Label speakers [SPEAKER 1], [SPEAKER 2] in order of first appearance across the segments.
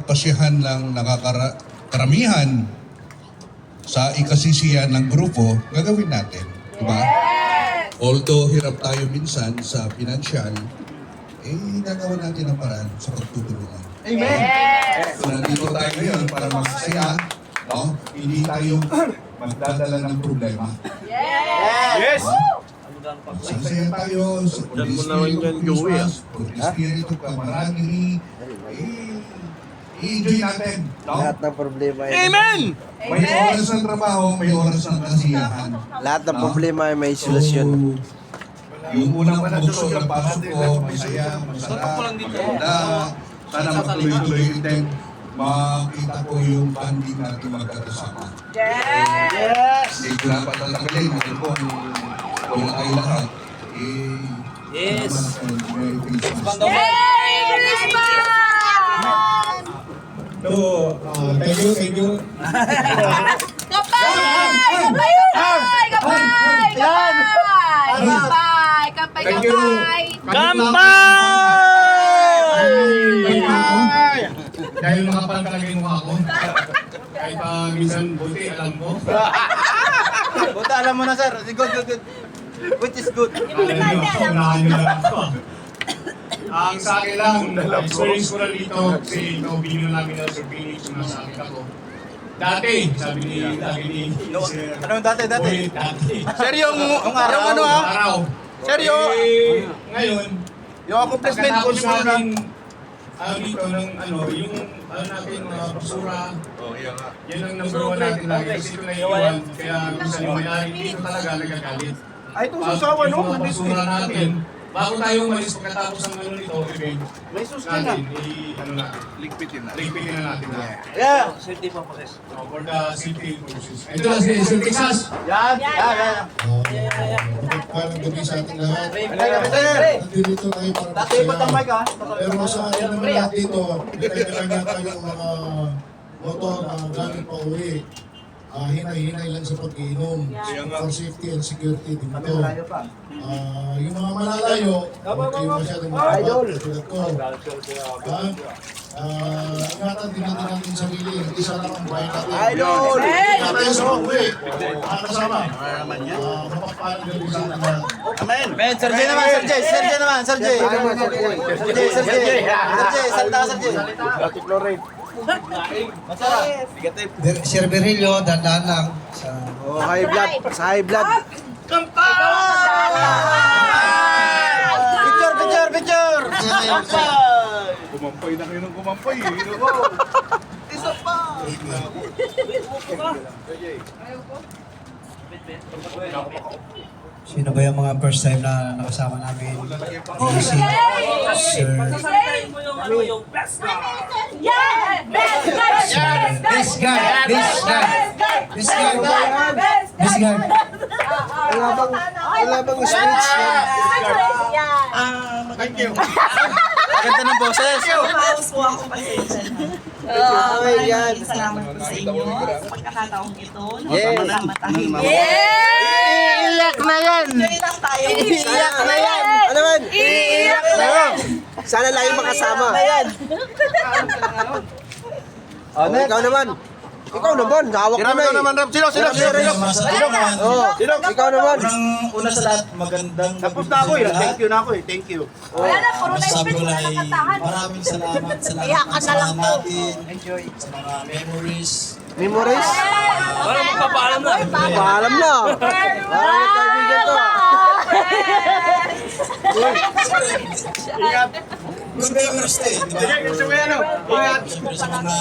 [SPEAKER 1] mapagpasyahan lang karamihan sa ikasisiyan ng grupo, gagawin natin. Diba? Although hirap tayo minsan sa pinansyal, gagawin natin ang paraan sa pagtutulungan.
[SPEAKER 2] Amen!
[SPEAKER 1] So, nandito tayo ngayon para magsaya, no? Hindi tayo magdadala ng problema.
[SPEAKER 2] Yes!
[SPEAKER 1] Sasaya tayo sa for the spirit of Christmas, for the spirit of camaraderie. I-enjoy natin, no?
[SPEAKER 3] Lahat ng problema ay
[SPEAKER 2] Amen!
[SPEAKER 1] May oras ng trabaho, may oras ng kasiyahan.
[SPEAKER 3] lahat ng problema ay may solusyon.
[SPEAKER 1] Yung unang puso ng pasok ko, masaya, masarap, maganda. Sana matuloy-tuloy din. Makita ko yung banding natin magkakasama.
[SPEAKER 2] Yes!
[SPEAKER 1] Hindi ko dapat tatagalin. Ano po, kung kayo lahat,
[SPEAKER 4] Yes.
[SPEAKER 1] Merry Christmas.
[SPEAKER 4] Merry Christmas!
[SPEAKER 5] So, thank you.
[SPEAKER 4] Kapay! Kapay! Kapay! Kapay! Kapay!
[SPEAKER 5] Thank you.
[SPEAKER 2] Kampay!
[SPEAKER 5] Dahil makapal talaga yung mukha ko. Kahit minsan buti, alam ko.
[SPEAKER 2] Buta, alam mo na sir. Good. Which is good.
[SPEAKER 5] Unahan nyo lang ako. Ang sa akin lang, experience ko na dito, kasi ito, binyo namin na Sir Phoenix, yung nasa akin ako. Dati, sabi ni Sir.
[SPEAKER 2] Anong dati?
[SPEAKER 5] Uy, dati.
[SPEAKER 2] Sir, yung ano ah?
[SPEAKER 5] Araw.
[SPEAKER 2] Sir, yung
[SPEAKER 5] Ngayon,
[SPEAKER 2] accomplishment ko
[SPEAKER 5] pagkatapos natin, dito ng yung natin mga basura, yan ang number one natin lagi. Kasi ito naiiwan, kaya minsan yung may-ari dito talaga nagagalit.
[SPEAKER 2] Ay, itong susawa no?
[SPEAKER 5] Yung mga basura natin, bago tayo umalis pagkatapos ng nito, event,
[SPEAKER 2] May sus ka na.
[SPEAKER 5] natin, ligpitin na natin.
[SPEAKER 2] Yeah.
[SPEAKER 5] For the safety purposes. Ito na si Sir Texas.
[SPEAKER 2] Yan.
[SPEAKER 6] Parang gabi sa ating lahat.
[SPEAKER 2] Sir.
[SPEAKER 6] Nandito tayo para
[SPEAKER 2] Dati ipat ang mic ah.
[SPEAKER 6] Pero sa akin naman lahat dito, kanya-kanya tayong mga motor na galing pa uwi. Hinay-hinay lang sa pag-iinom for safety and security dito. Yung mga malalayo, huwag kayo masyadong makapag tulad ko. Ingatan din natin sarili, hindi sana ang buhay natin.
[SPEAKER 2] Idol!
[SPEAKER 6] Natin sa uwi, kasama. Mapagpalang gabi sa ating lahat.
[SPEAKER 2] Amen. Men, Sir J naman. Salta Sir J.
[SPEAKER 3] Sir Berilio, dandan lang. High blood. Sa high blood.
[SPEAKER 2] Picture!
[SPEAKER 1] Kumampay na kayo ng kumampay.
[SPEAKER 2] Isa pa!
[SPEAKER 3] Sino ba yung mga first time na nakasama namin? Si Sir
[SPEAKER 4] Yeah! Best guy!
[SPEAKER 3] This guy. Wala bang speech yan?
[SPEAKER 2] Thank you. Ganda ng boses.
[SPEAKER 7] Maus po ako pasensya na. Maraming salamat po sa inyo sa pagkakataong ito.
[SPEAKER 3] Yes.
[SPEAKER 7] Matahimik.
[SPEAKER 2] Iiyak na yan.
[SPEAKER 7] Enjoy lang tayo.
[SPEAKER 2] Iiyak na yan.
[SPEAKER 3] Ano man?
[SPEAKER 4] Iiyak na yan!
[SPEAKER 3] Sana lagi makasama. Ikaw naman. Ikaw naman, hawak mo na eh.
[SPEAKER 2] Sino?
[SPEAKER 3] Ikaw naman.
[SPEAKER 8] Una sa lahat, magandang
[SPEAKER 2] Tapos na ako eh. Thank you.
[SPEAKER 4] Wala na, puro na
[SPEAKER 8] Sabi
[SPEAKER 4] speech
[SPEAKER 8] ko
[SPEAKER 4] na
[SPEAKER 8] na ay
[SPEAKER 4] nakantahan.
[SPEAKER 8] maraming salamat sa lahat
[SPEAKER 4] Iyakan
[SPEAKER 8] ng
[SPEAKER 4] na lang
[SPEAKER 8] kasama
[SPEAKER 4] po.
[SPEAKER 8] natin, sa mga memories.
[SPEAKER 3] Memories?
[SPEAKER 4] Parang magpapaalam na.
[SPEAKER 3] Paalam na. Parang kaibigan to.
[SPEAKER 8] Good memories din, di ba? Siyempre sa mga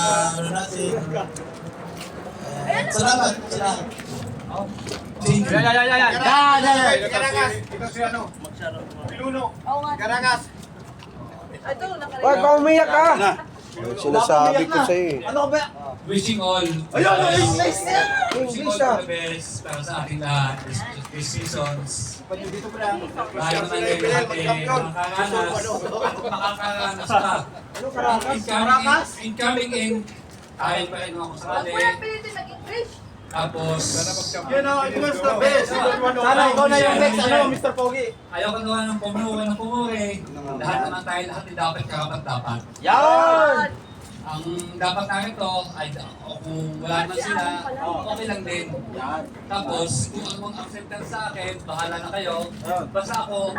[SPEAKER 8] natin. Salamat. Thank you.
[SPEAKER 5] Ito si Piluno.
[SPEAKER 2] Karagas.
[SPEAKER 3] Huwag ka umiyak ka. Sinasabi ko sa'yo eh.
[SPEAKER 2] Ano ba?
[SPEAKER 8] Wishing all
[SPEAKER 2] Ayun, nice.
[SPEAKER 8] wishing all the best para sa ating lahat this seasons.
[SPEAKER 2] Dito pa lang.
[SPEAKER 8] Tayo naman ay lahat makakaranas pa. Incoming in, tayo pa rin ako sa
[SPEAKER 4] Huwag mo
[SPEAKER 8] kali.
[SPEAKER 4] lang pilitin mag-English.
[SPEAKER 8] Tapos,
[SPEAKER 2] It was the best. Sana ikaw na yung next, Mr. Pogi.
[SPEAKER 8] ayaw ko gawa ng pumuri. Lahat naman tayo, lahat ay dapat karapat-dapat.
[SPEAKER 2] Yan!
[SPEAKER 5] Ang dapat namin to ay kung wala naman sila, okay lang din. Tapos kung anong acceptance sa akin, bahala na kayo. Basta ako,